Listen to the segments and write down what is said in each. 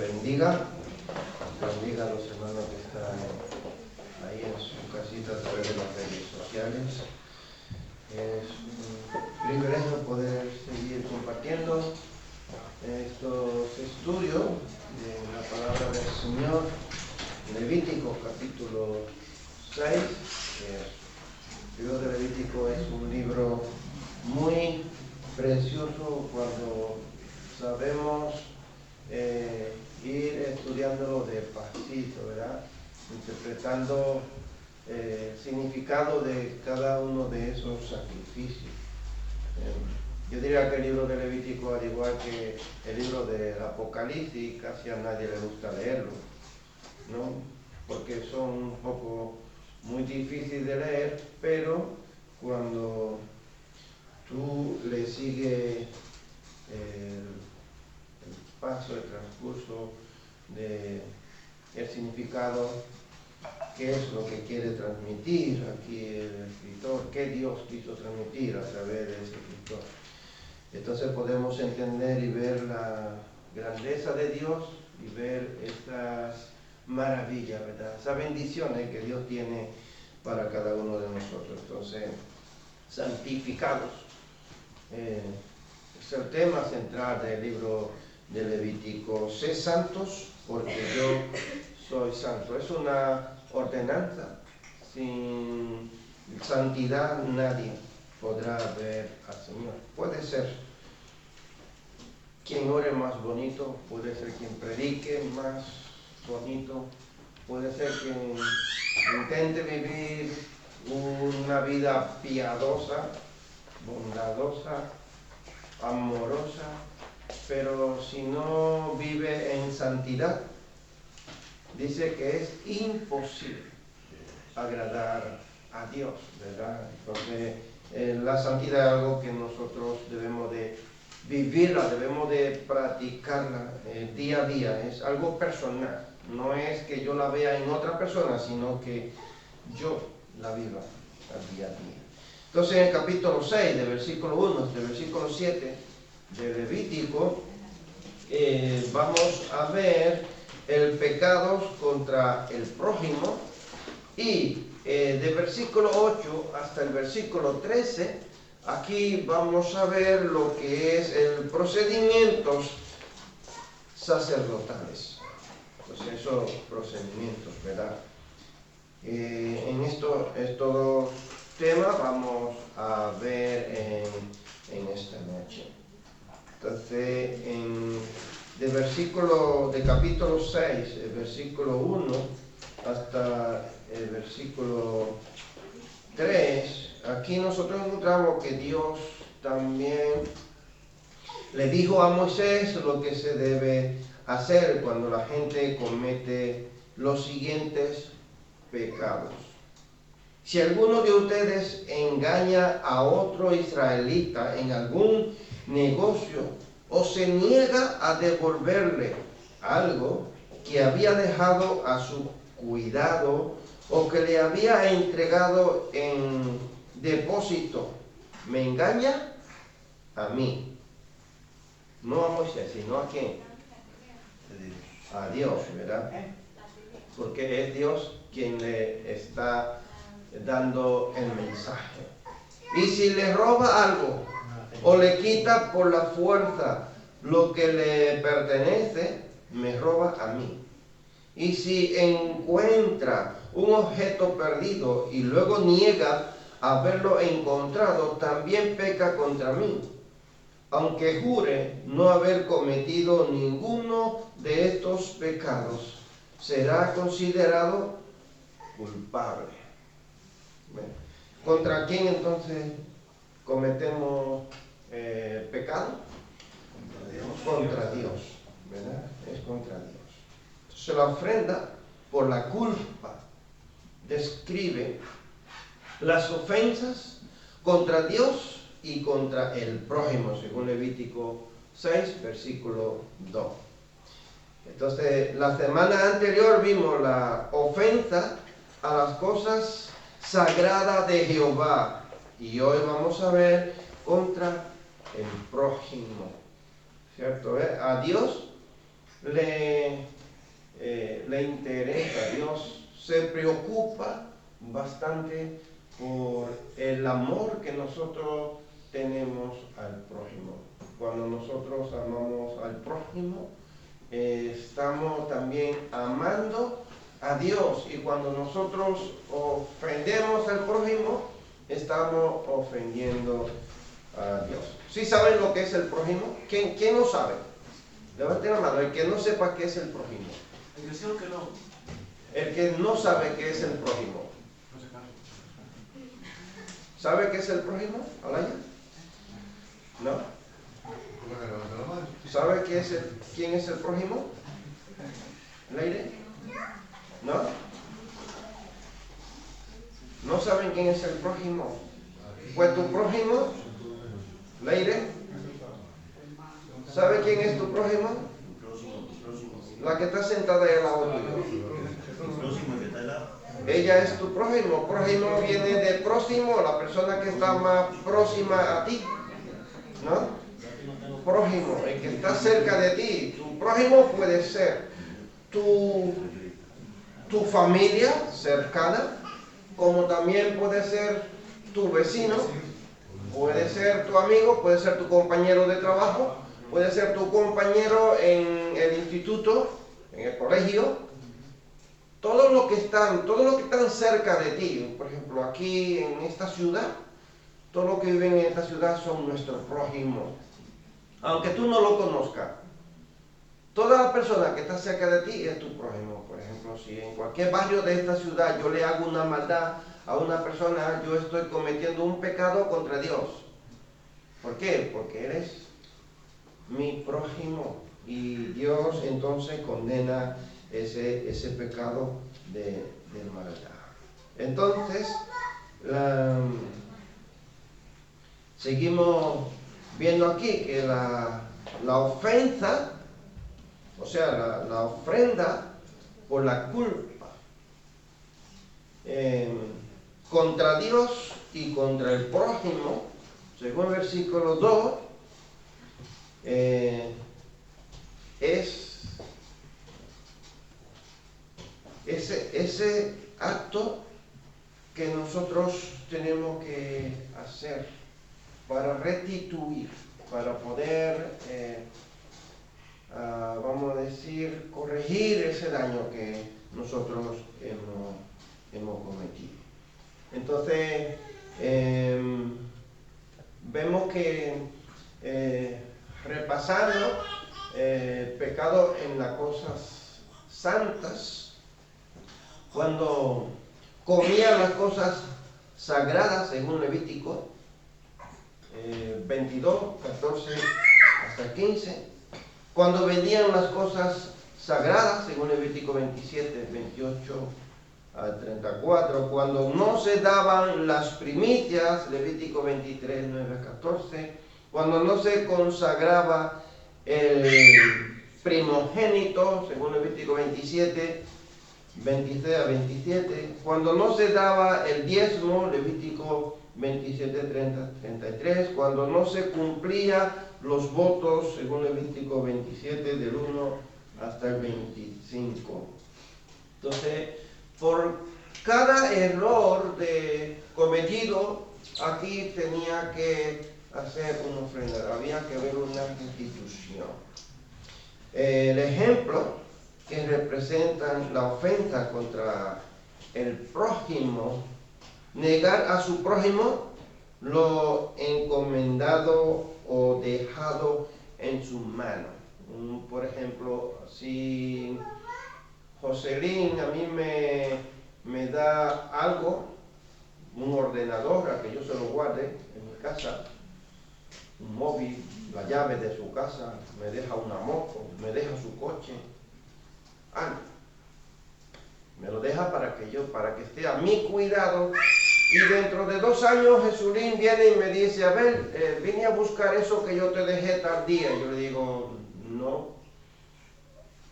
bendiga a los hermanos que están ahí en su casita a través de las redes sociales. Es un privilegio poder seguir compartiendo estos estudios de la palabra del Señor. Levítico capítulo 6. El libro de Levítico es un libro muy precioso cuando sabemos ir estudiándolo despacito, ¿verdad? Interpretando el significado de cada uno de esos sacrificios. Yo diría que el libro de Levítico, al igual que el libro del Apocalipsis, casi a nadie le gusta leerlo, ¿no? Porque son un poco muy difíciles de leer, pero cuando tú le sigues el paso, el transcurso del significado, qué es lo que quiere transmitir aquí el escritor, qué Dios quiso transmitir a través de ese escritor. Entonces podemos entender y ver la grandeza de Dios y ver estas maravillas, ¿verdad? Esas bendiciones que Dios tiene para cada uno de nosotros. Entonces, santificados es el tema central del libro de Levítico. Sé santos porque yo soy santo. Es una ordenanza. Sin santidad nadie podrá ver al Señor. Puede ser quien ore más bonito, puede ser quien predique más bonito, puede ser quien intente vivir una vida piadosa, bondadosa, amorosa, pero si no vive en santidad, dice que es imposible agradar a Dios, ¿verdad? Entonces, la santidad es algo que nosotros debemos de vivirla, debemos de practicarla día a día, es algo personal, no es que yo la vea en otra persona, sino que yo la viva al día a día. Entonces, en el capítulo 6, de versículo 1 hasta el versículo 7 de Levítico, vamos a ver el pecado contra el prójimo, y de versículo 8 hasta el versículo 13, aquí vamos a ver lo que es el procedimientos sacerdotales. Entonces, esos procedimientos, ¿verdad? En estos dos temas vamos a ver en esta noche. Entonces, de capítulo 6, el versículo 1 hasta el versículo 3, aquí nosotros encontramos que Dios también le dijo a Moisés lo que se debe hacer cuando la gente comete los siguientes pecados. Si alguno de ustedes engaña a otro israelita en algún negocio o se niega a devolverle algo que había dejado a su cuidado o que le había entregado en depósito, me engaña a mí, no a Moisés, sino a quién, a Dios, ¿verdad? Porque es Dios quien le está dando el mensaje. Y si le roba algo o le quita por la fuerza lo que le pertenece, me roba a mí. Y si encuentra un objeto perdido y luego niega haberlo encontrado, también peca contra mí, aunque jure no haber cometido ninguno de estos pecados, será considerado culpable. Bueno, ¿contra quién entonces cometemos pecado? Contra Dios, ¿verdad? Es contra Dios. Entonces, la ofrenda por la culpa describe las ofensas contra Dios y contra el prójimo, según Levítico 6, versículo 2. Entonces, la semana anterior vimos la ofensa a las cosas sagradas de Jehová, y hoy vamos a ver contra el prójimo, ¿cierto? A Dios le le interesa, Dios se preocupa bastante por el amor que nosotros tenemos al prójimo. Cuando nosotros amamos al prójimo, estamos también amando a Dios, y cuando nosotros ofendemos al prójimo, estamos ofendiendo a Dios. ¿Sí saben lo que es el prójimo? ¿Quién no sabe? Levanten la mano, el que no sepa qué es el prójimo. El que sí o que no. El que no sabe qué es el prójimo. ¿Sabe qué es el prójimo, Alaya? ¿No? ¿Sabe quién es el prójimo? ¿Leire? ¿No? ¿No saben quién es el prójimo? Pues tu prójimo, Leire, ¿sabe quién es tu prójimo? La que está sentada ahí al lado tuyo. Ella es tu prójimo. Prójimo viene de próximo, la persona que está más próxima a ti, ¿no? Prójimo, el que está cerca de ti. Tu prójimo puede ser tu familia cercana, como también puede ser tu vecino, puede ser tu amigo, puede ser tu compañero de trabajo, puede ser tu compañero en el instituto, en el colegio. Todos los que están cerca de ti, por ejemplo, aquí en esta ciudad, todos los que viven en esta ciudad son nuestros prójimos, aunque tú no lo conozcas. Toda la persona que está cerca de ti es tu prójimo. Por ejemplo, si en cualquier barrio de esta ciudad yo le hago una maldad a una persona, yo estoy cometiendo un pecado contra Dios. ¿Por qué? Porque eres mi prójimo, y Dios entonces condena ese pecado de maldad. Entonces, seguimos viendo aquí que la ofensa, o sea, la ofrenda por la culpa contra Dios y contra el prójimo, según el versículo 2, es ese acto que nosotros tenemos que hacer para restituir, para poder, vamos a decir, corregir ese daño que nosotros hemos cometido. Entonces, vemos que repasando pecado en las cosas santas, cuando comían las cosas sagradas, según Levítico 22, 14 hasta 15, cuando vendían las cosas sagradas, según Levítico 27, 28 al 34, cuando no se daban las primicias, Levítico 23, 9 a 14, cuando no se consagraba el primogénito, según Levítico 27, 26 a 27, cuando no se daba el diezmo, Levítico 27, 30, 33, cuando no se cumplía los votos, según Levítico 27, del 1 hasta el 25. Entonces, por cada error cometido, aquí tenía que hacer una ofrenda, había que ver una restitución. El ejemplo que representan la ofensa contra el prójimo, negar a su prójimo lo encomendado o dejado en su mano. Por ejemplo, si Joselín a mí me da algo, un ordenador a que yo se lo guarde en mi casa, un móvil, la llave de su casa, me deja una moto, me deja su coche, algo. Me lo deja para que esté a mi cuidado, y dentro de 2 años Jesulín viene y me dice, a ver, vine a buscar eso que yo te dejé tal día. Yo le digo, no,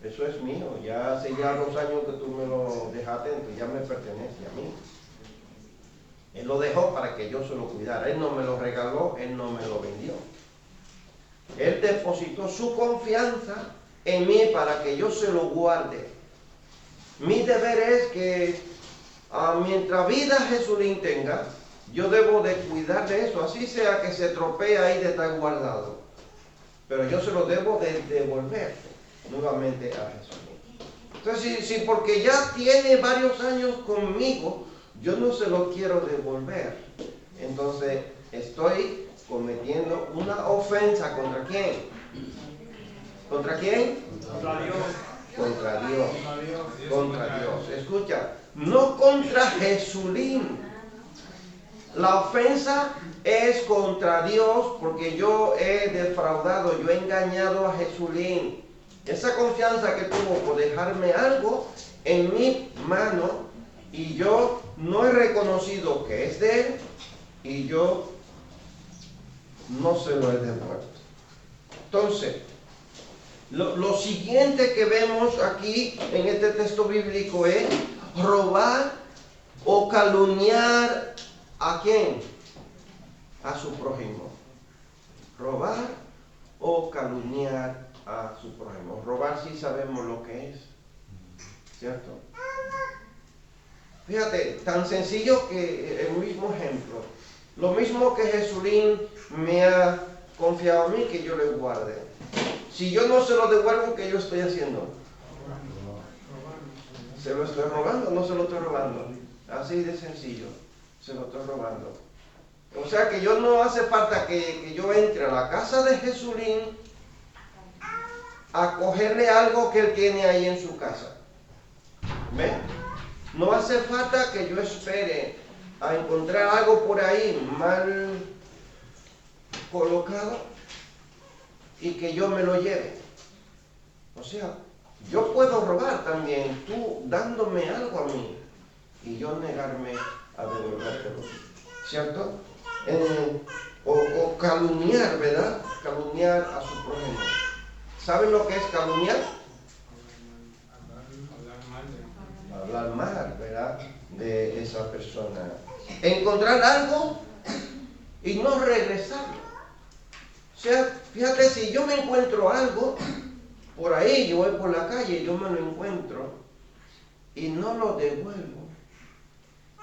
eso es mío, ya hace 2 años que tú me lo dejaste, entonces ya me pertenece a mí. Él lo dejó para que yo se lo cuidara, él no me lo regaló, él no me lo vendió. Él depositó su confianza en mí para que yo se lo guarde. Mi deber es que mientras vida Jesulín tenga, yo debo de cuidar de eso, así sea que se tropea ahí de estar guardado. Pero yo se lo debo de devolver nuevamente a Jesulín. Entonces, si porque ya tiene varios años conmigo, yo no se lo quiero devolver, entonces estoy cometiendo una ofensa ¿contra quién? ¿Contra quién? Contra Dios. Contra Dios. Contra Dios. Escucha, no contra Jesulín. La ofensa es contra Dios porque yo he defraudado, yo he engañado a Jesulín. Esa confianza que tuvo por dejarme algo en mi mano y yo no he reconocido que es de él y yo no se lo he devuelto. Entonces, lo siguiente que vemos aquí en este texto bíblico es robar o calumniar ¿a quién? A su prójimo. Robar o calumniar a su prójimo. Robar sí sabemos lo que es, ¿cierto? Fíjate, tan sencillo que el mismo ejemplo. Lo mismo que Jesulín me ha confiado a mí que yo le guarde. Si yo no se lo devuelvo, ¿qué yo estoy haciendo? ¿Se lo estoy robando o no se lo estoy robando? Así de sencillo, se lo estoy robando. O sea que yo no hace falta que yo entre a la casa de Jesulín a cogerle algo que él tiene ahí en su casa. ¿Ve? No hace falta que yo espere a encontrar algo por ahí mal colocado y que yo me lo lleve. O sea, yo puedo robar también, tú dándome algo a mí y yo negarme a devolvértelo, ¿cierto? O calumniar, ¿verdad? Calumniar a su prójimo. ¿Saben lo que es calumniar? Hablar mal, ¿verdad? De esa persona. Encontrar algo y no regresarlo. O sea, fíjate, si yo me encuentro algo, por ahí yo voy por la calle, yo me lo encuentro y no lo devuelvo,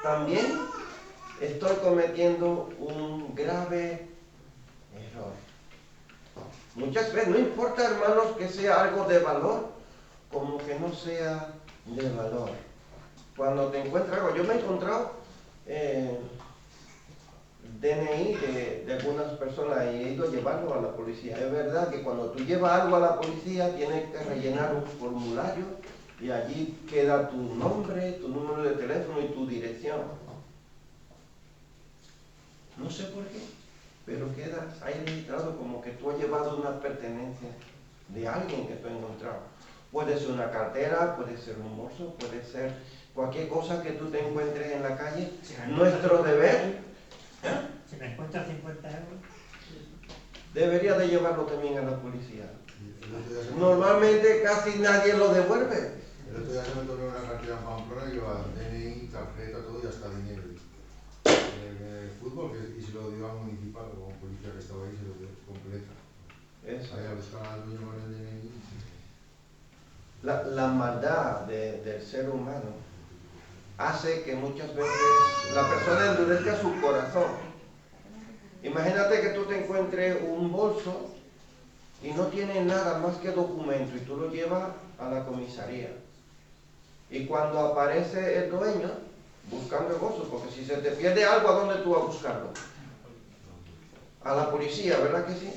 también estoy cometiendo un grave error. Muchas veces, no importa, hermanos, que sea algo de valor, como que no sea de valor. Cuando te encuentras algo, yo me he encontrado DNI de algunas personas y he ido a llevarlo a la policía. Es verdad que cuando tú llevas algo a la policía tienes que rellenar un formulario y allí queda tu nombre, tu número de teléfono y tu dirección. No sé por qué, pero queda ahí registrado como que tú has llevado una pertenencia de alguien que tú has encontrado. Puede ser una cartera, puede ser un bolso, puede ser cualquier cosa que tú te encuentres en la calle. Nuestro deber... Si me encuentras 50 euros, debería de llevarlo también a la policía. Normalmente casi nadie lo devuelve. El otro día se me tomó una cartera en Pamplona y lleva DNI, tarjeta, todo y hasta dinero. Fútbol, y se lo dio al municipal o a un policía que estaba ahí, se lo dio completo. Ahí a buscar al dueño con el DNI. La maldad del ser humano hace que muchas veces la persona endurezca su corazón. Imagínate que tú te encuentres un bolso y no tiene nada más que documento y tú lo llevas a la comisaría. Y cuando aparece el dueño buscando el bolso, porque si se te pierde algo, ¿a dónde tú vas a buscarlo? A la policía, ¿verdad que sí?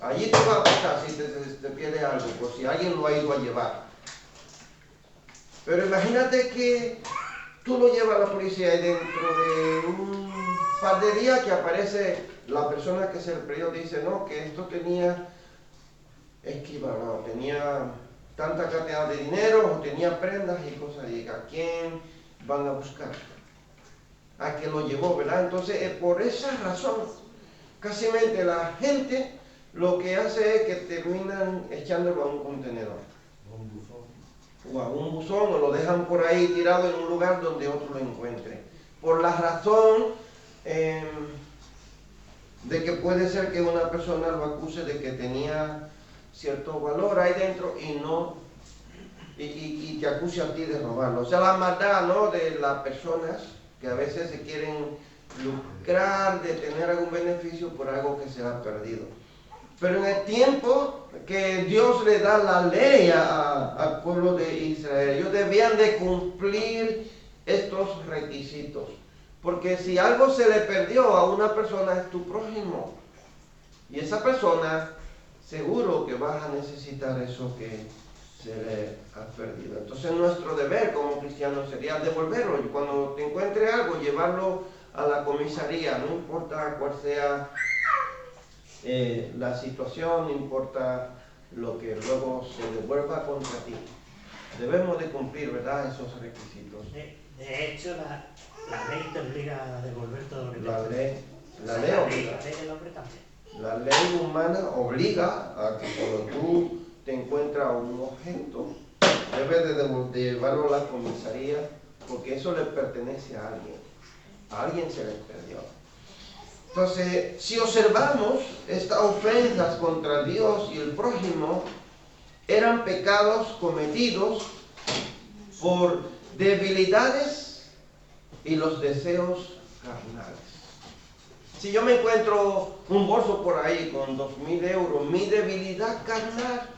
Allí te va a pasar si te pierde algo, por si alguien lo ha ido a llevar. Pero imagínate que tú lo llevas a la policía y dentro de un par de días que aparece la persona que se le perdió, dice, no, que esto tenía esquivado, tenía tanta cantidad de dinero, o tenía prendas y cosas, y ¿a quién van a buscar? A quien lo llevó, ¿verdad? Entonces, por esa razón, casi la gente lo que hace es que terminan echándolo a un contenedor. O a un buzón, o lo dejan por ahí tirado en un lugar donde otro lo encuentre. Por la razón de que puede ser que una persona lo acuse de que tenía cierto valor ahí dentro y no y y te acuse a ti de robarlo. O sea, la maldad, ¿no?, de las personas que a veces se quieren lucrar de tener algún beneficio por algo que se ha perdido. Pero en el tiempo que Dios le da la ley al pueblo de Israel, ellos debían de cumplir estos requisitos. Porque si algo se le perdió a una persona, es tu prójimo. Y esa persona, seguro que vas a necesitar eso que se le ha perdido. Entonces nuestro deber como cristianos sería devolverlo. Y cuando te encuentre algo, llevarlo a la comisaría, no importa cuál sea la situación, no importa lo que luego se devuelva contra ti. Debemos de cumplir, ¿verdad?, esos requisitos. De hecho, la ley te obliga a devolver todo lo que te La ley obliga. La ley del hombre también. La ley humana obliga a que cuando tú te encuentras un objeto, debes de llevarlo a la comisaría, porque eso le pertenece a alguien. A alguien se le perdió. Entonces, si observamos, estas ofensas contra Dios y el prójimo eran pecados cometidos por debilidades y los deseos carnales. Si yo me encuentro un bolso por ahí con 2,000 euros, mi debilidad carnal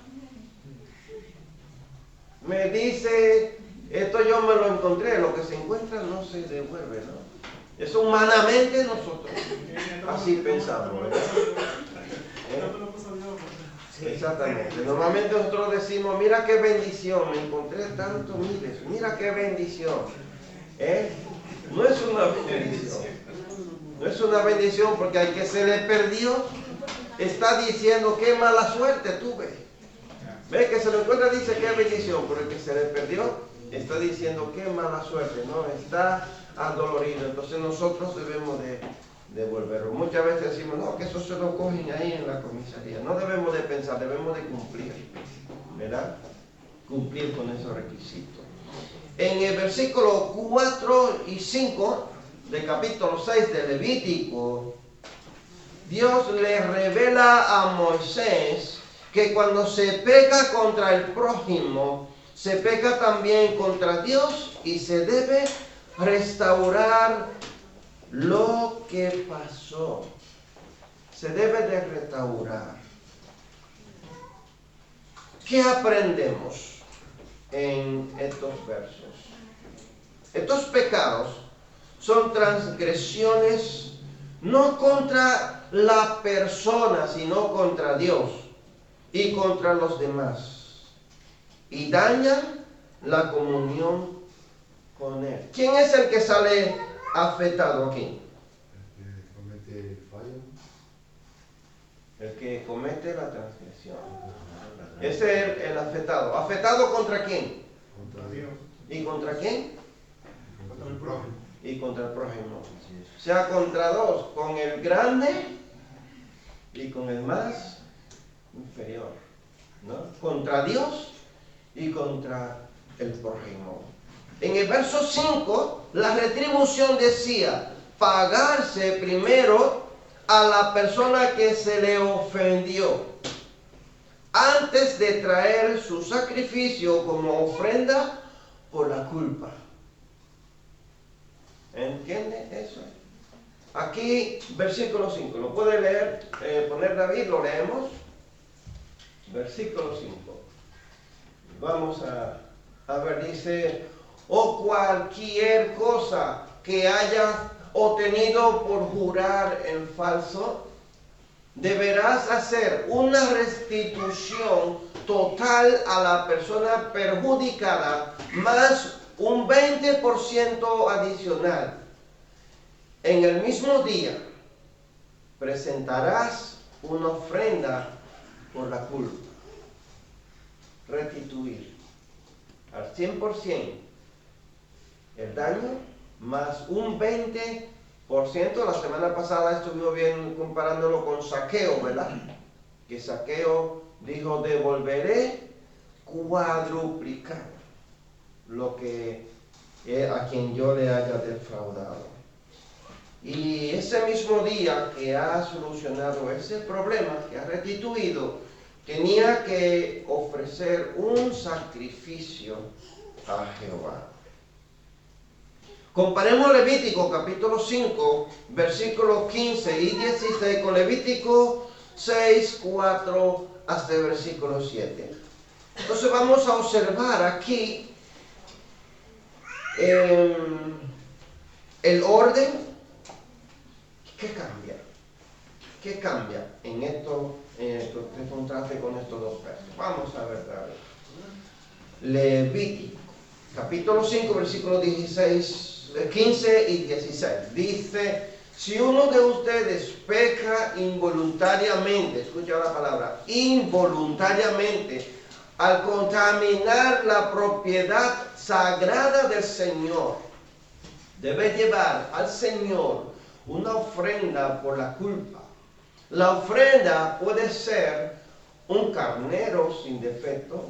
me dice, esto yo me lo encontré, lo que se encuentra no se devuelve, ¿no? Eso humanamente nosotros así pensamos, ¿verdad? Exactamente. Normalmente nosotros decimos, mira qué bendición, me encontré tantos miles, mira qué bendición. No es una bendición. No es una bendición, porque al que se le perdió está diciendo qué mala suerte tuve. Ve que se lo encuentra, dice qué bendición, pero el que se le perdió está diciendo qué mala suerte, ¿no? Está adolorido. Entonces nosotros debemos de devolverlo. Muchas veces decimos, no, que eso se lo cogen ahí en la comisaría. No debemos de pensar, debemos de cumplir, ¿verdad? Cumplir con esos requisitos. En el versículo 4 y 5 del capítulo 6 de Levítico, Dios le revela a Moisés que cuando se peca contra el prójimo, se peca también contra Dios y se debe restaurar lo que pasó. Se debe de restaurar. ¿Qué aprendemos en estos versos? Estos pecados son transgresiones no contra la persona, sino contra Dios y contra los demás. Y dañan la comunión con Él. ¿Quién es el que sale afectado aquí? El que comete el fallo. El que comete la transgresión. Ese es el afectado. ¿Afectado contra quién? Contra Dios. ¿Y contra quién? Contra el prójimo. Y contra el prójimo. O sea, contra dos, con el grande y con el más inferior, ¿no? Contra Dios y contra el prójimo. En el verso 5, la retribución decía, pagarse primero a la persona que se le ofendió, antes de traer su sacrificio como ofrenda por la culpa. ¿Entiende eso? Aquí, versículo 5. ¿Lo puede leer? Poner David, lo leemos. Versículo 5. Vamos a ver, dice, o cualquier cosa que haya obtenido por jurar en falso, deberás hacer una restitución total a la persona perjudicada, más un 20% adicional. En el mismo día presentarás una ofrenda por la culpa. Restituir al 100% el daño, más un 20%. La semana pasada estuvimos bien comparándolo con Zaqueo, ¿verdad? Que Zaqueo dijo, devolveré cuadruplicado lo que a quien yo le haya defraudado. Y ese mismo día que ha solucionado ese problema, que ha restituido, tenía que ofrecer un sacrificio a Jehová. Comparemos Levítico capítulo 5, versículos 15 y 16 con Levítico 6, 4 hasta el versículo 7. Entonces vamos a observar aquí el orden. ¿Qué cambia? ¿Qué cambia en esto, en contraste con estos dos versos? Vamos a ver otra vez. Levítico, capítulo 5, versículos 15 y 16. Dice, si uno de ustedes peca involuntariamente, escucha la palabra, involuntariamente, al contaminar la propiedad sagrada del Señor, debe llevar al Señor una ofrenda por la culpa. La ofrenda puede ser un carnero sin defecto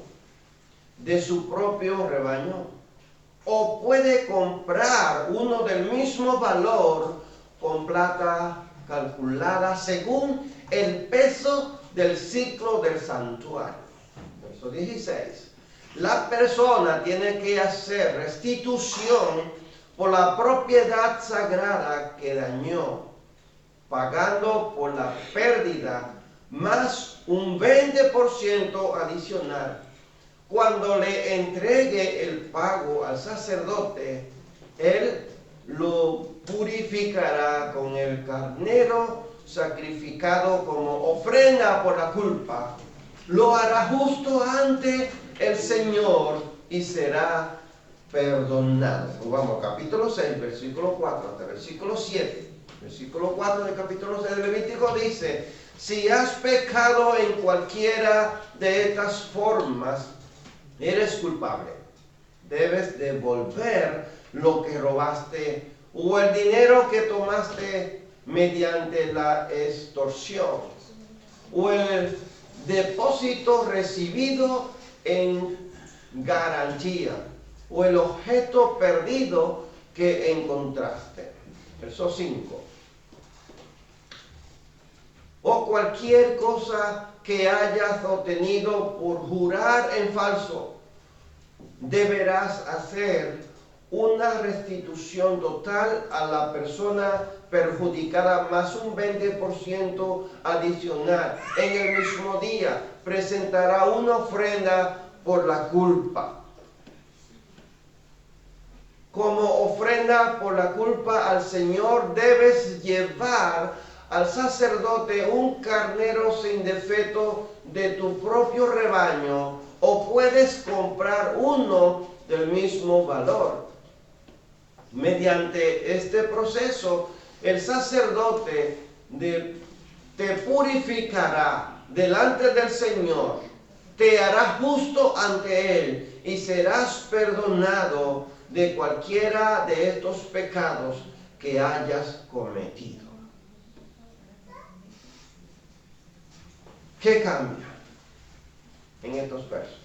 de su propio rebaño, o puede comprar uno del mismo valor con plata calculada según el peso del ciclo del santuario. Verso 16. La persona tiene que hacer restitución por la propiedad sagrada que dañó, pagando por la pérdida más un 20% adicional. Cuando le entregue el pago al sacerdote, él lo purificará con el carnero sacrificado como ofrenda por la culpa. Lo hará justo ante el Señor y será perdonado. Pues vamos, capítulo 6, versículo 4 hasta versículo 7. Versículo 4 del capítulo 6 de Levítico dice, si has pecado en cualquiera de estas formas, eres culpable. Debes devolver lo que robaste o el dinero que tomaste mediante la extorsión o el depósito recibido en garantía o el objeto perdido que encontraste. Verso 5. O cualquier cosa que hayas obtenido por jurar en falso, deberás hacer una restitución total a la persona perjudicada más un 20% adicional. En el mismo día presentará una ofrenda por la culpa. Como ofrenda por la culpa al Señor debes llevar al sacerdote un carnero sin defecto de tu propio rebaño, o puedes comprar uno del mismo valor. Mediante este proceso, el sacerdote te purificará delante del Señor, te hará justo ante Él y serás perdonado de cualquiera de estos pecados que hayas cometido. ¿Qué cambia en estos versos?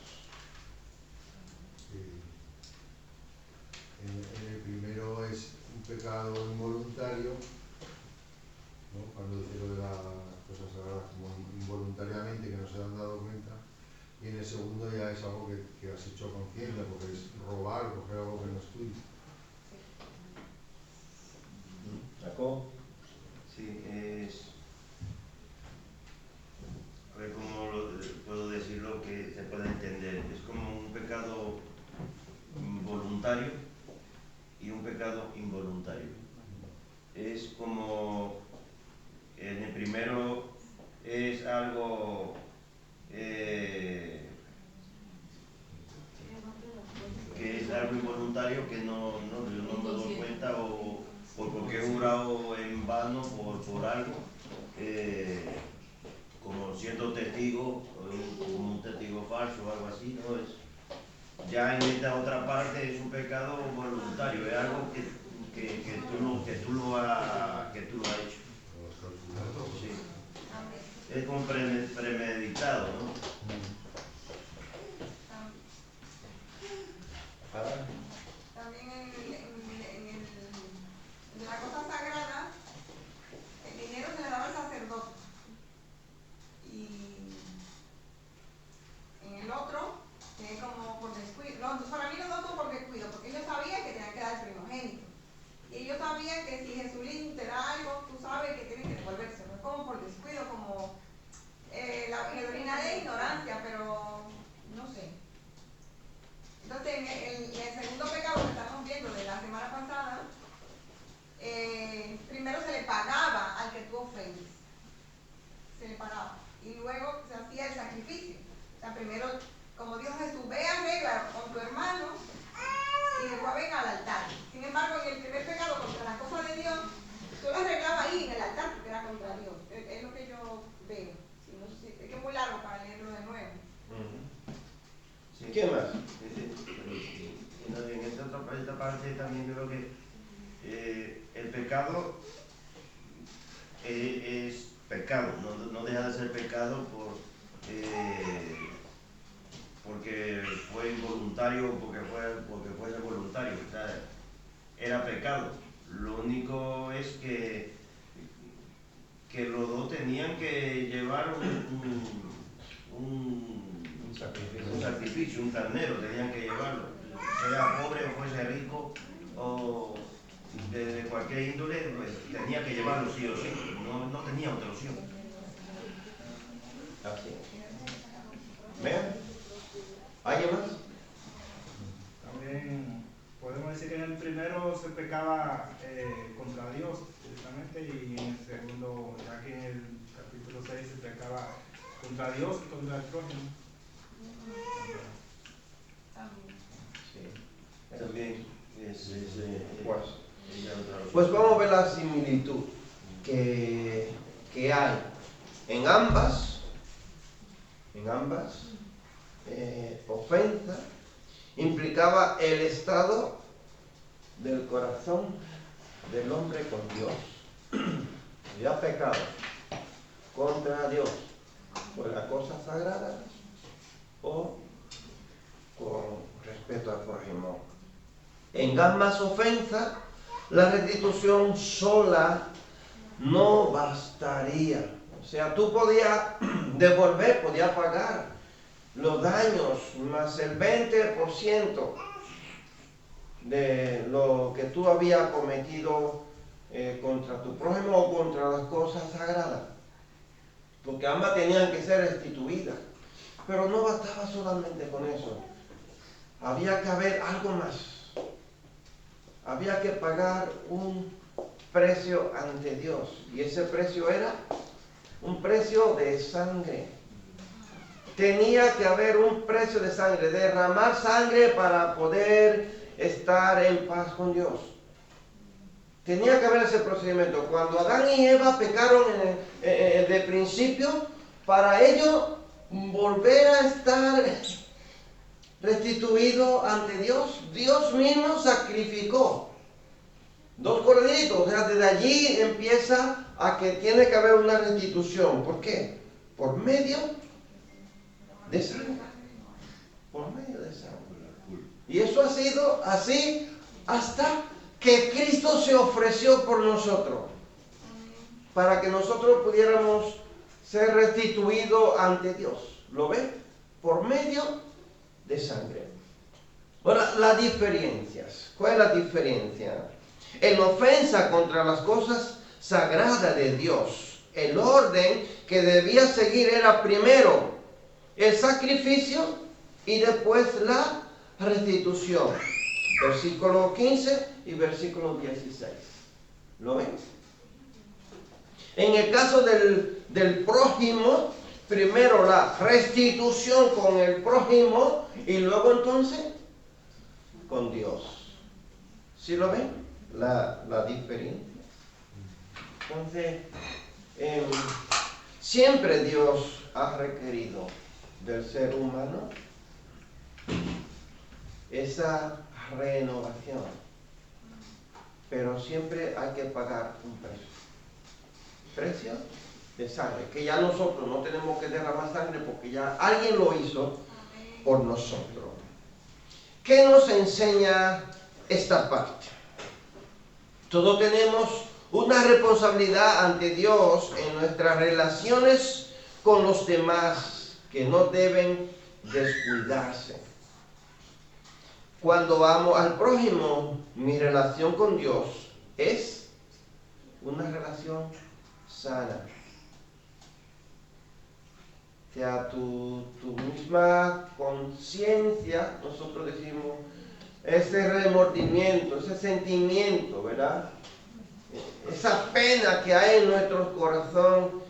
En el primero es un pecado involuntario, ¿no? Cuando dice lo de las cosas sagradas como involuntariamente, que no se han dado cuenta. Y en el segundo ya es algo que has hecho conciencia, porque es robar, coger algo que no es tuyo. ¿Sacó? Sí, es... A ver cómo puedo decirlo que se pueda entender. Es como un pecado voluntario y un pecado involuntario. Es como... En el primero es algo... que es algo involuntario que yo no me doy cuenta o porque he jurado en vano por algo, como siendo testigo, como un testigo falso o algo así, ¿no? Ya en esta otra parte es un pecado voluntario, es algo que tú lo has hecho. Sí. Es como premeditado, ¿no? También en la cosa sagrada, el dinero se le daba al sacerdote. Y en el otro, que es como por descuido. No, para mí los dos son por ¿Qué más? En esta parte también creo que el pecado es pecado, no deja de ser pecado porque fue involuntario o porque fuese voluntario. O sea, era pecado. Lo único es que los dos tenían que llevar un sacrificio, un carnero, tenían que llevarlo. Sea pobre o fuese rico o de cualquier índole, pues, tenía que llevarlo sí o sí, no tenía otra opción. Así es. ¿Vean? ¿Alguien más? También podemos decir que en el primero se pecaba contra Dios directamente, y en el segundo, ya que en el capítulo 6 se pecaba contra Dios y contra el prójimo. Sí. También Pues vamos a ver la similitud que hay en ambas ofensa implicaba el estado del corazón del hombre con Dios. Ya pecado contra Dios por la cosa sagrada o con respeto al prójimo. En ambas ofensas, la restitución sola no bastaría. O sea, tú podías devolver, podías pagar los daños más el 20% de lo que tú habías cometido contra tu prójimo o contra las cosas sagradas. Porque ambas tenían que ser restituidas. Pero no bastaba solamente con eso. Había que haber algo más. Había que pagar un precio ante Dios. Y ese precio era un precio de sangre. Tenía que haber un precio de sangre, derramar sangre para poder estar en paz con Dios. Tenía que haber ese procedimiento. Cuando Adán y Eva pecaron de principio, para ellos volver a estar restituido ante Dios, Dios mismo sacrificó 2 corderitos. O sea, desde allí empieza a que tiene que haber una restitución. ¿Por qué? Por medio de sangre. Por medio de sangre. Y eso ha sido así hasta que Cristo se ofreció por nosotros, para que nosotros pudiéramos ser restituidos ante Dios. ¿Lo ven? Por medio de sangre. Ahora, las diferencias. ¿Cuál es la diferencia? En ofensa contra las cosas sagradas de Dios, el orden que debía seguir era primero el sacrificio y después la restitución. Versículo 15 y versículo 16. ¿Lo ven? En el caso del prójimo, primero la restitución con el prójimo y luego entonces con Dios. ¿Sí lo ven? La diferencia. Entonces, siempre Dios ha requerido del ser humano esa renovación, pero siempre hay que pagar un precio de sangre, que ya nosotros no tenemos que derramar sangre porque ya alguien lo hizo por nosotros. ¿Qué nos enseña esta parte? Todos tenemos una responsabilidad ante Dios en nuestras relaciones con los demás, que no deben descuidarse. Cuando amo al prójimo, mi relación con Dios es una relación sana. O sea, tu misma conciencia, nosotros decimos, ese remordimiento, ese sentimiento, ¿verdad? Esa pena que hay en nuestro corazón,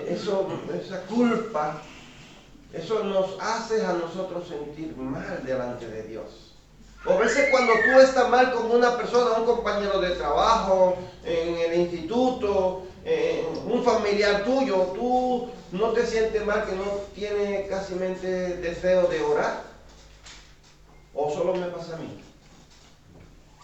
esa culpa, eso nos hace a nosotros sentir mal delante de Dios. O a veces cuando tú estás mal con una persona, un compañero de trabajo, en el instituto, un familiar tuyo, tú no te sientes mal, que no tienes casi deseo de orar. ¿O solo me pasa a mí?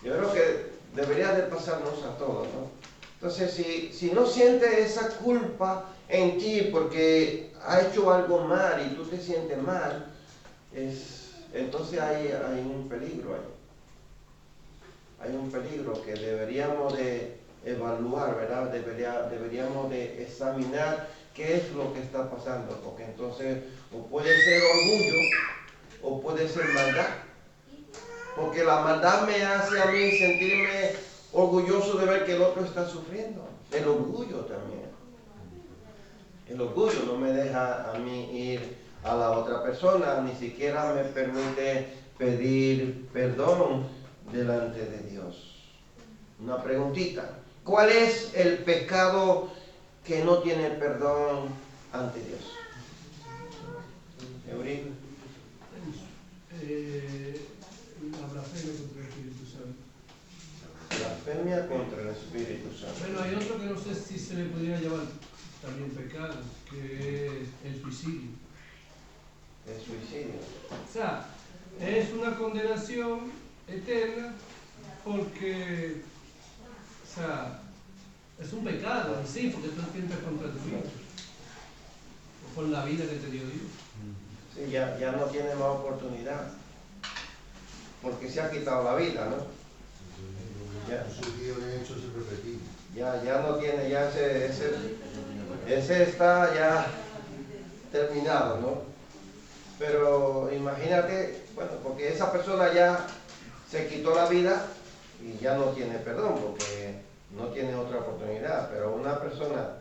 Yo creo que debería de pasarnos a todos, ¿no? Entonces, si no sientes esa culpa en ti porque ha hecho algo mal y tú te sientes mal, entonces hay un peligro ahí. Hay un peligro que deberíamos de evaluar, ¿verdad? Deberíamos de examinar qué es lo que está pasando, porque entonces o puede ser orgullo o puede ser maldad. Porque la maldad me hace a mí sentirme orgulloso de ver que el otro está sufriendo. El orgullo también. El orgullo no me deja a mí ir a la otra persona, ni siquiera me permite pedir perdón delante de Dios. Una preguntita. ¿Cuál es el pecado que no tiene perdón ante Dios? Eurico. La blasfemia contra el Espíritu Santo. Blasfemia contra el Espíritu Santo. Bueno, hay otro que no sé si se le podría llamar también pecado, que es el suicidio. El suicidio. O sea, es una condenación eterna porque, o sea, es un pecado en sí, porque tú atentas contra tu vida, o por la vida que te dio Dios. Sí, ya no tiene más oportunidad, porque se ha quitado la vida, ¿no? Ya. Un suicidio bien hecho es repetible. Ya no tiene, ya ese está ya terminado, ¿no? Pero imagínate, bueno, porque esa persona ya se quitó la vida y ya no tiene perdón, porque no tiene otra oportunidad. Pero una persona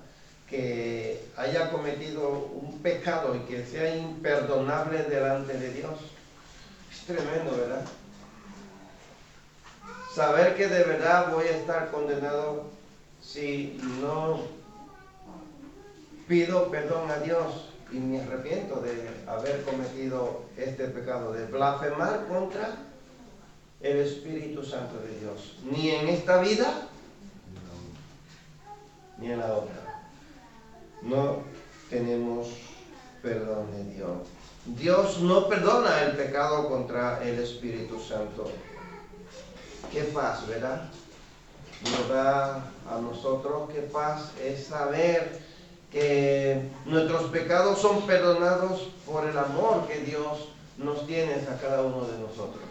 que haya cometido un pecado y que sea imperdonable delante de Dios, es tremendo, ¿verdad? Saber que de verdad voy a estar condenado si no pido perdón a Dios y me arrepiento de haber cometido este pecado, de blasfemar contra el Espíritu Santo de Dios. Ni en esta vida, ni en la otra. No tenemos perdón de Dios. Dios no perdona el pecado contra el Espíritu Santo. Qué paz, ¿verdad? Nos da a nosotros qué paz es saber que nuestros pecados son perdonados por el amor que Dios nos tiene a cada uno de nosotros.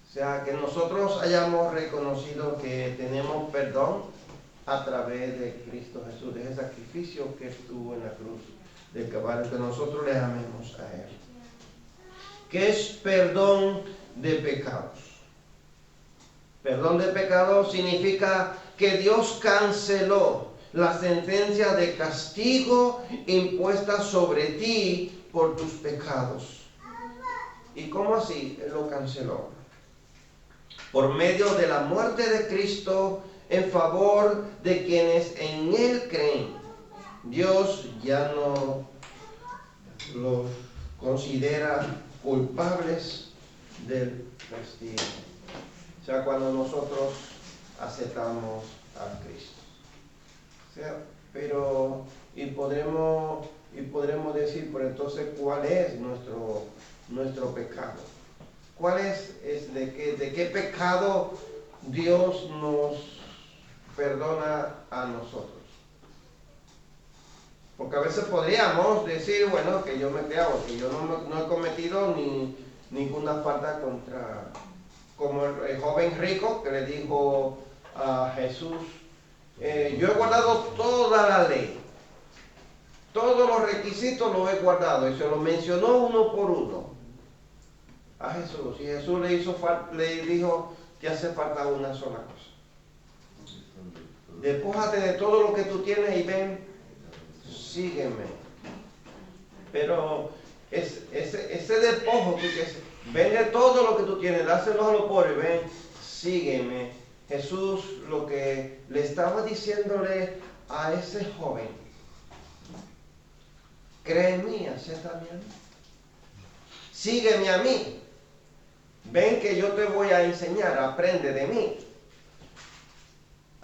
O sea, que nosotros hayamos reconocido que tenemos perdón a través de Cristo Jesús, de ese sacrificio que estuvo en la cruz del Calvario, que nosotros le amemos a Él. ¿Qué es perdón de pecados? Perdón de pecados significa que Dios canceló la sentencia de castigo impuesta sobre ti por tus pecados. ¿Y cómo así Él lo canceló? Por medio de la muerte de Cristo en favor de quienes en Él creen. Dios ya no los considera culpables del castigo. O sea, cuando nosotros aceptamos a Cristo. O sea, pero y podremos decir, pero entonces, ¿cuál es nuestro pecado? ¿Cuál es de qué pecado Dios nos perdona a nosotros? Porque a veces podríamos decir, bueno, que yo me creo, que yo no he cometido ninguna falta contra, como el joven rico que le dijo a Jesús, yo he guardado toda la ley, todos los requisitos los he guardado, y se los mencionó uno por uno a Jesús, y Jesús le dijo, te hace falta una sola cosa. Despójate de todo lo que tú tienes y ven, sígueme. Pero ese despojo, vende todo lo que tú tienes, dáselo a los pobres, ven, sígueme. Jesús lo que le estaba diciéndole a ese joven, cree en mí, acéptame a mí, sígueme a mí, ven que yo te voy a enseñar, aprende de mí.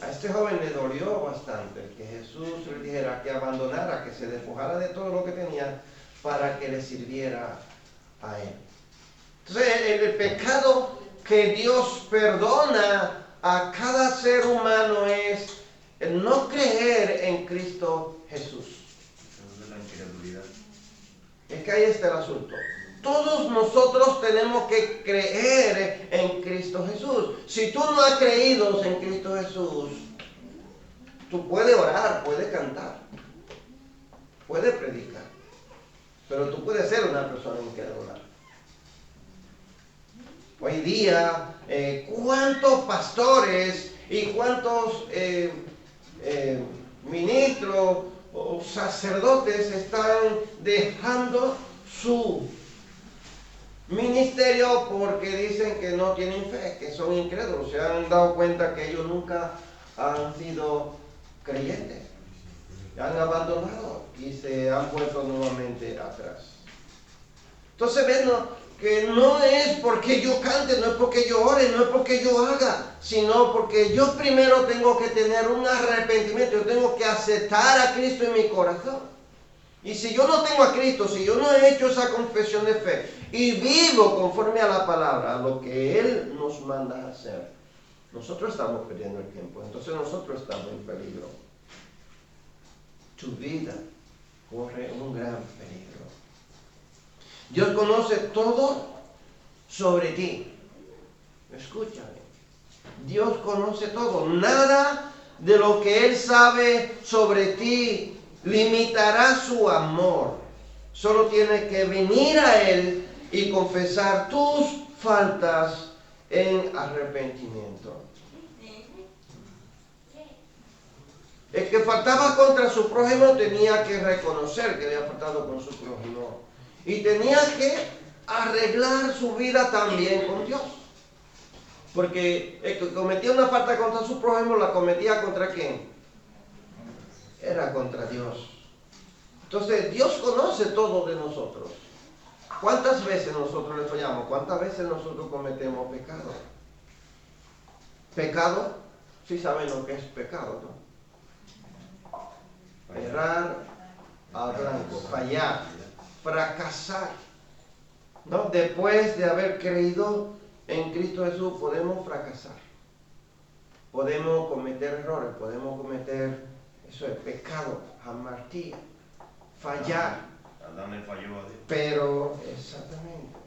A este joven le dolió bastante que Jesús le dijera que abandonara, que se despojara de todo lo que tenía para que le sirviera a él. Entonces, el pecado que Dios perdona a cada ser humano es el no creer en Cristo Jesús. Eso es la incredulidad. Es que ahí está el asunto. Todos nosotros tenemos que creer en Cristo Jesús. Si tú no has creído en Cristo Jesús, tú puedes orar, puedes cantar, puedes predicar, pero tú puedes ser una persona incrédula. Hoy día, ¿cuántos pastores y cuántos ministros o sacerdotes están dejando su ministerio porque dicen que no tienen fe, que son incrédulos? Se han dado cuenta que ellos nunca han sido creyentes, han abandonado y se han vuelto nuevamente atrás. Entonces ven que no es porque yo cante, no es porque yo ore, no es porque yo haga, sino porque yo primero tengo que tener un arrepentimiento, yo tengo que aceptar a Cristo en mi corazón. Y si yo no tengo a Cristo, si yo no he hecho esa confesión de fe y vivo conforme a la palabra, a lo que Él nos manda a hacer, nosotros estamos perdiendo el tiempo, entonces nosotros estamos en peligro. Tu vida corre un gran peligro. Dios conoce todo sobre ti. Escúchame. Dios conoce todo. Nada de lo que Él sabe sobre ti limitará su amor. Solo tienes que venir a Él y confesar tus faltas en arrepentimiento. El que faltaba contra su prójimo tenía que reconocer que había faltado con su prójimo. Y tenía que arreglar su vida también con Dios. Porque el que cometía una falta contra su prójimo, ¿la cometía contra quién? Era contra Dios. Entonces, Dios conoce todo de nosotros. ¿Cuántas veces nosotros le fallamos? ¿Cuántas veces nosotros cometemos pecado? ¿Pecado? Sí saben lo que es pecado, ¿no? Errar al blanco, fallar, fracasar, ¿no? Después de haber creído en Cristo Jesús podemos fracasar, podemos cometer errores, podemos cometer, eso es pecado, hamartía, fallar. Adán le falló a Dios. Pero, exactamente,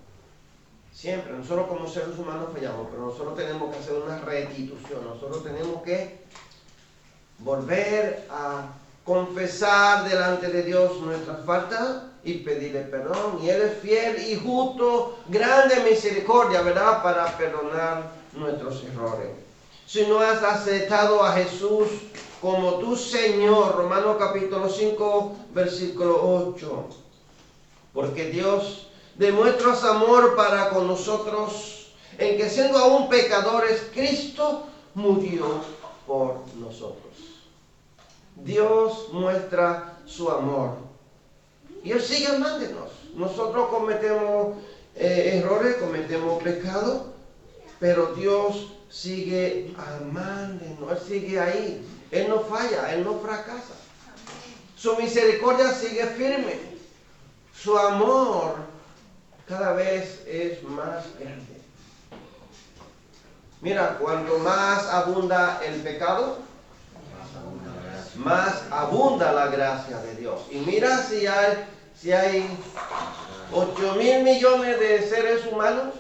siempre, nosotros como seres humanos fallamos, pero nosotros tenemos que hacer una restitución, nosotros tenemos que volver a confesar delante de Dios nuestras faltas y pedirle perdón. Y Él es fiel y justo, grande misericordia, ¿verdad?, para perdonar nuestros errores. Si no has aceptado a Jesús como tu Señor, Romanos capítulo 5, versículo 8. Porque Dios demuestra su amor para con nosotros, en que siendo aún pecadores, Cristo murió por nosotros. Dios muestra su amor y Él sigue amándonos. Nosotros cometemos errores, cometemos pecado, pero Dios sigue amándonos. Él sigue ahí. Él no falla, Él no fracasa. Su misericordia sigue firme. Su amor cada vez es más grande. Mira, cuanto más abunda el pecado, más abunda la gracia de Dios. Y mira si hay 8,000 millones de seres humanos,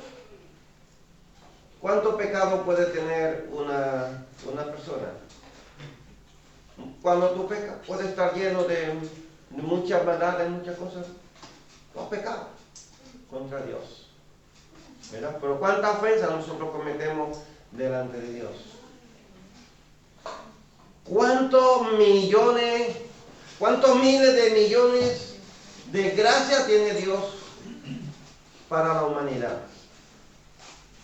¿cuánto pecado puede tener una persona? Cuando tú pecas, puede estar lleno de mucha maldad, de muchas cosas. No pecado contra Dios, ¿verdad? Pero ¿cuánta ofensa nosotros cometemos delante de Dios? ¿Cuántos millones, cuántos miles de millones de gracia tiene Dios para la humanidad?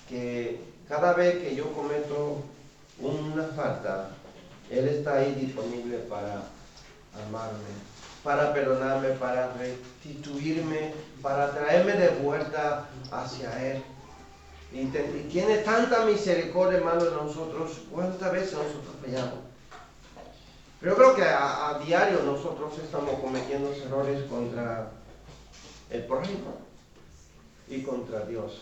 Que cada vez que yo cometo una falta, Él está ahí disponible para amarme, para perdonarme, para restituirme, para traerme de vuelta hacia Él. Y tiene tanta misericordia, hermano, de nosotros. ¿Cuántas veces nosotros fallamos? Pero yo creo que a diario nosotros estamos cometiendo errores contra el prójimo y contra Dios.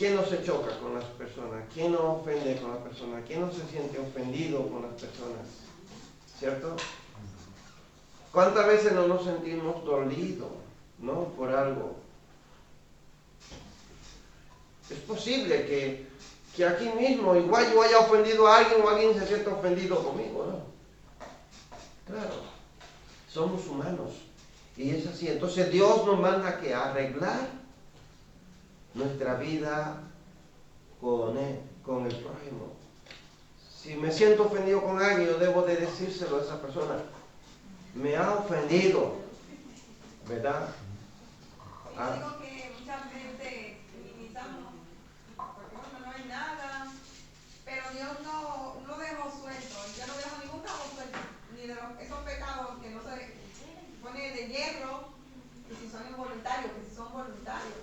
¿quién no se choca con las personas? ¿Quién no ofende con las personas? ¿Quién no se siente ofendido con las personas? ¿Cierto? ¿Cuántas veces no nos sentimos dolidos, ¿no? Por algo? Es posible que aquí mismo igual yo haya ofendido a alguien o alguien se sienta ofendido conmigo, ¿no? Claro, somos humanos y es así. Entonces Dios nos manda que arreglar nuestra vida con el prójimo. Si me siento ofendido con alguien, yo debo de decírselo a esa persona. Me ha ofendido, ¿verdad? Yo digo que muchas veces minimizamos, porque bueno, no hay nada, pero Dios no dejó suelto, yo no dejo ningún cabo suelto, ni de esos pecados que no se pone de hierro, que si son involuntarios, que si son voluntarios,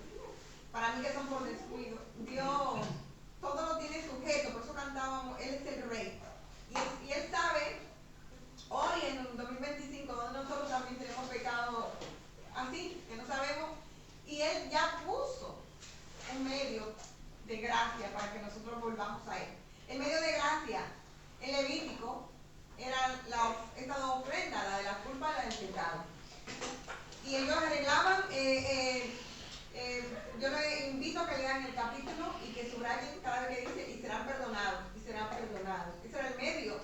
para mí que son por descuido. Dios todo lo tiene sujeto, por eso cantábamos, Él es el Rey, y Él sabe, hoy en el 2025, donde nosotros también tenemos pecados así, que no sabemos, y Él ya puso un medio de gracia para que nosotros volvamos a Él. El medio de gracia, el Levítico, era esta dos ofrendas, la de la culpa y la del pecado. Y ellos arreglaban, yo les invito a que lean el capítulo y que subrayen cada vez que dice, y serán perdonados, y serán perdonados. Ese era el medio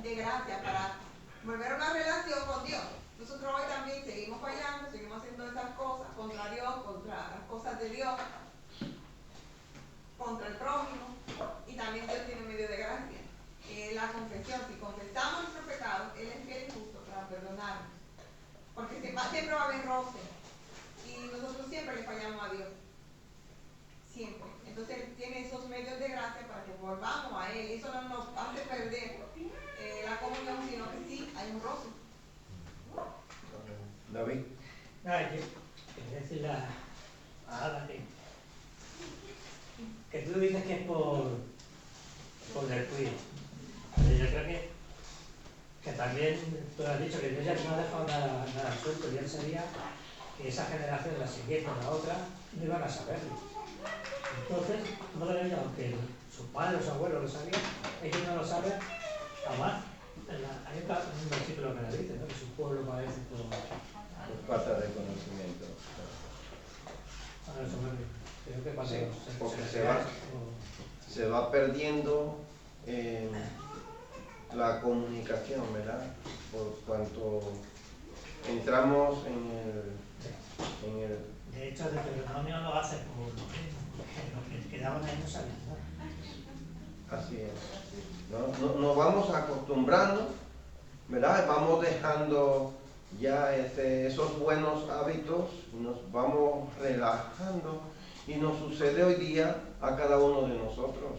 de gracia para volver a una relación con Dios. Nosotros hoy también seguimos fallando, seguimos haciendo esas cosas contra Dios, contra las cosas de Dios, contra el prójimo, y también Dios tiene un medio de gracia. La confesión, si confesamos nuestros pecados, Él es fiel y justo para perdonarnos. Porque siempre va a haber roce, y nosotros siempre le fallamos a Dios. Siempre. Entonces Él tiene esos medios de gracia para que volvamos a Él. Eso no nos hace perder la comunión, sino que sí hay un roce. David. Yo quería decirle a Ada que tú dices que es por descuido. Pero yo creo que también tú has dicho que Dios ya no ha dejado nada suelto, y Él sería que esa generación, la siguiente, la otra, no iban a saberlo. Entonces, no lo ven, aunque sus padres o sus abuelos lo sabían, ellos no lo saben jamás. Hay un versículo que le dice, ¿no? Que su pueblo padece por Falta de conocimiento. Creo que pasa. Sí, porque se va perdiendo la comunicación, ¿verdad? Por cuanto entramos en el De hecho, el Deuteronomio lo hace por lo que quedaban ahí no sabían nada. Así es. Nos vamos acostumbrando, ¿verdad? Vamos dejando ya esos buenos hábitos, nos vamos relajando, y nos sucede hoy día a cada uno de nosotros.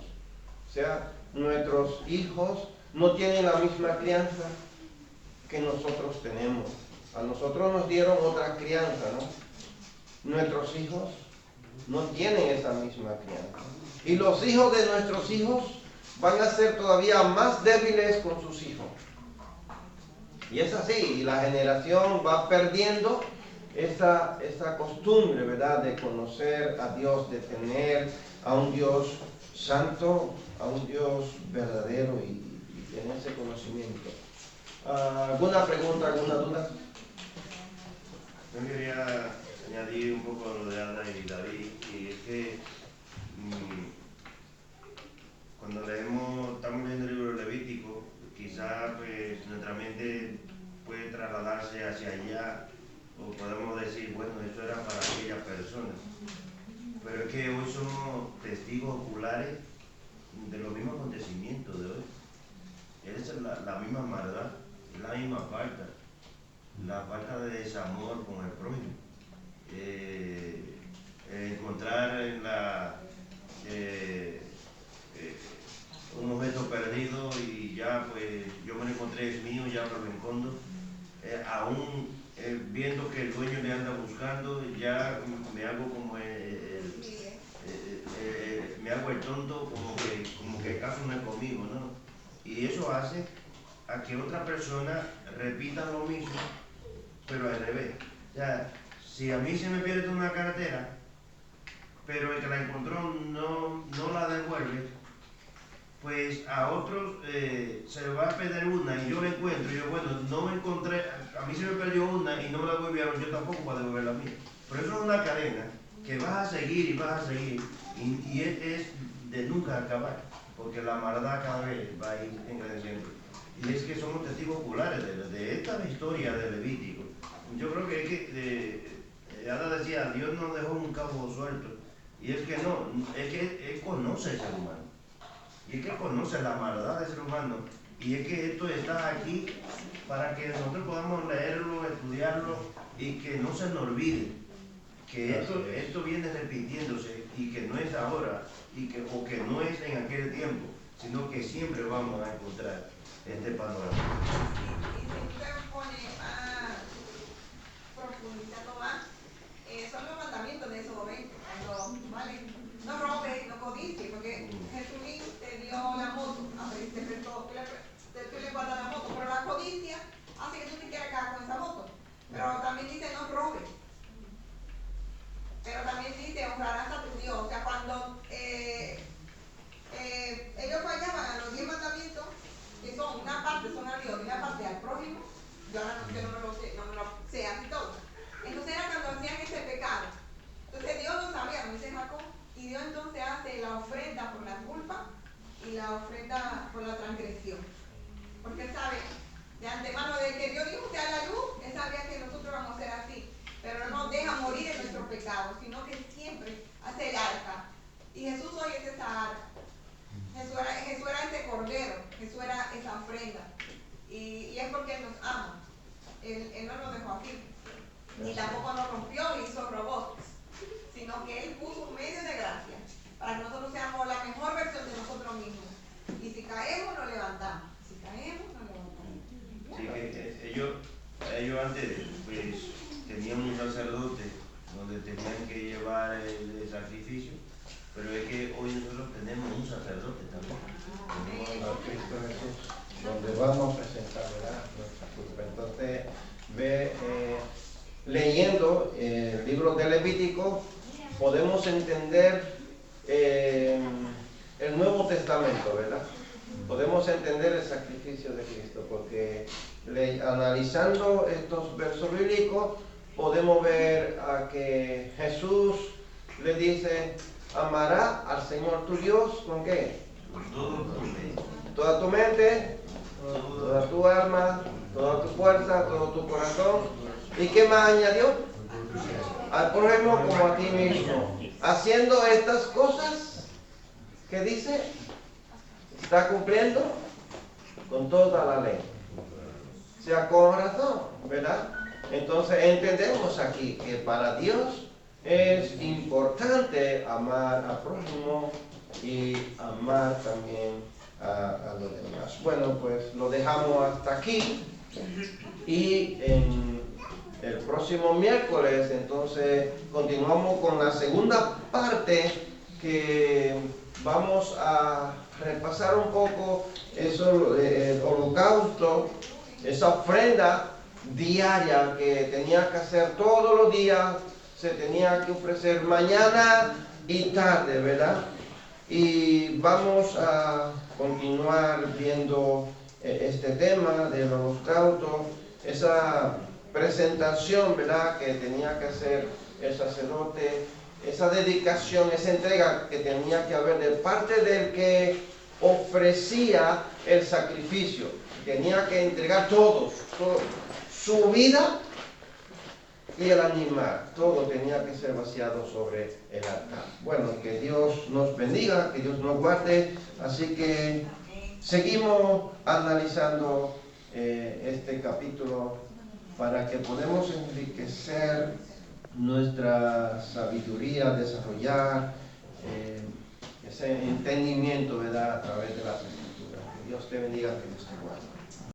O sea, nuestros hijos no tienen la misma crianza que nosotros tenemos. A nosotros nos dieron otra crianza, ¿no? Nuestros hijos no tienen esa misma crianza. Y los hijos de nuestros hijos van a ser todavía más débiles con sus hijos. Y es así, y la generación va perdiendo esa costumbre, ¿verdad?, de conocer a Dios, de tener a un Dios santo, a un Dios verdadero, y tener ese conocimiento. ¿Alguna pregunta, alguna duda? Yo quería añadir un poco lo de Ada y David, y es que cuando estamos leyendo el libro Levítico, quizás pues, nuestra mente puede trasladarse hacia allá, o podemos decir, bueno, eso era para aquellas personas. Pero es que hoy somos testigos oculares de los mismos acontecimientos de hoy. Es la misma maldad, es la misma falta de desamor con el prójimo. Encontrar en un objeto perdido y ya pues yo me lo encontré, es mío, ya lo escondo, aún viendo que el dueño le anda buscando, ya me hago como me hago el tonto, como que el caso no es conmigo, ¿no? Y eso hace a que otra persona repita lo mismo, pero al revés. O sea, si a mí se me pierde una cartera, pero el que la encontró no la devuelve, pues a otros se le va a perder una y yo la encuentro, y yo bueno, no me encontré, a mí se me perdió una y no me la devolvieron, yo tampoco voy a devolver la mía. Pero eso es una cadena que vas a seguir y vas a seguir y es de nunca acabar, porque la maldad cada vez va a ir engrandeciendo. Y es que somos testigos oculares de esta historia de Levítico. Yo creo que es que Ana decía, Dios nos dejó un cabo suelto, y es que no, es que Él conoce al ser humano. Y es que conoce la maldad del ser humano. Y es que esto está aquí para que nosotros podamos leerlo, estudiarlo y que no se nos olvide que esto viene repitiéndose y que no es ahora o que no es en aquel tiempo, sino que siempre vamos a encontrar este panorama. Y si usted pone más, profundizando más, son los mandamientos de ese momento, cuando, ¿vale? No robes, no codicies, porque Jesucristo te dio la moto, te prestó, tú le guardas la moto, pero la codicia hace que tú te quieras quedar con esa moto. Pero también dice no robes. Pero también dice honrarás a tu Dios. O sea, cuando ellos fallaban a los 10 mandamientos, que son una parte son a Dios y una parte al prójimo, yo ahora no me lo sé así todo. Entonces era cuando hacían ese pecado. Entonces Dios lo sabía, como dice Jacob, y Dios entonces hace la ofrenda por la culpa y la ofrenda por la transgresión. Porque Él sabe de antemano, de que Dios dijo que a la luz, Él sabía que nosotros vamos a ser así. Pero no nos deja morir en nuestros pecados, sino que siempre hace el arca. Y Jesús hoy es esa arca. Jesús era ese cordero, Jesús era esa ofrenda. Y es porque Él nos ama. Él no nos dejó aquí. Ni tampoco nos rompió y hizo robots, sino que Él puso un medio de gracia para que nosotros seamos la mejor versión de nosotros mismos. Y si caemos, nos levantamos. Si caemos, nos levantamos. Sí, que ellos antes pues, tenían un sacerdote donde tenían que llevar el sacrificio, pero es que hoy nosotros tenemos un sacerdote también. A Cristo Jesús, donde vamos a presentar, ¿verdad?, nuestra culpa. Entonces, leyendo el libro de Levítico, podemos entender el Nuevo Testamento, ¿verdad? Podemos entender el sacrificio de Cristo, porque analizando estos versos bíblicos, podemos ver a que Jesús le dice, amará al Señor tu Dios, ¿con qué? Toda tu mente, toda tu alma, toda tu fuerza, todo tu corazón. ¿Y qué más añadió? Al prójimo como a ti mismo. Haciendo estas cosas, ¿qué dice? Está cumpliendo con toda la ley. O sea, con razón, ¿verdad? Entonces entendemos aquí que para Dios es importante amar al prójimo y amar también a los demás. Bueno, pues lo dejamos hasta aquí y en el próximo miércoles entonces continuamos con la segunda parte, que vamos a repasar un poco eso, el holocausto, esa ofrenda diaria que tenía que hacer todos los días, se tenía que ofrecer mañana y tarde, ¿verdad? Y vamos a continuar viendo este tema del holocausto, esa presentación, ¿verdad?, que tenía que hacer el sacerdote, esa dedicación, esa entrega que tenía que haber de parte del que ofrecía el sacrificio. Tenía que entregar todo, su vida y el animal, todo tenía que ser vaciado sobre el altar. Bueno, que Dios nos bendiga, que Dios nos guarde, así que seguimos analizando este capítulo para que podamos enriquecer nuestra sabiduría, desarrollar ese entendimiento, ¿verdad?, a través de las Escrituras. Que Dios te bendiga, que Dios te guarde.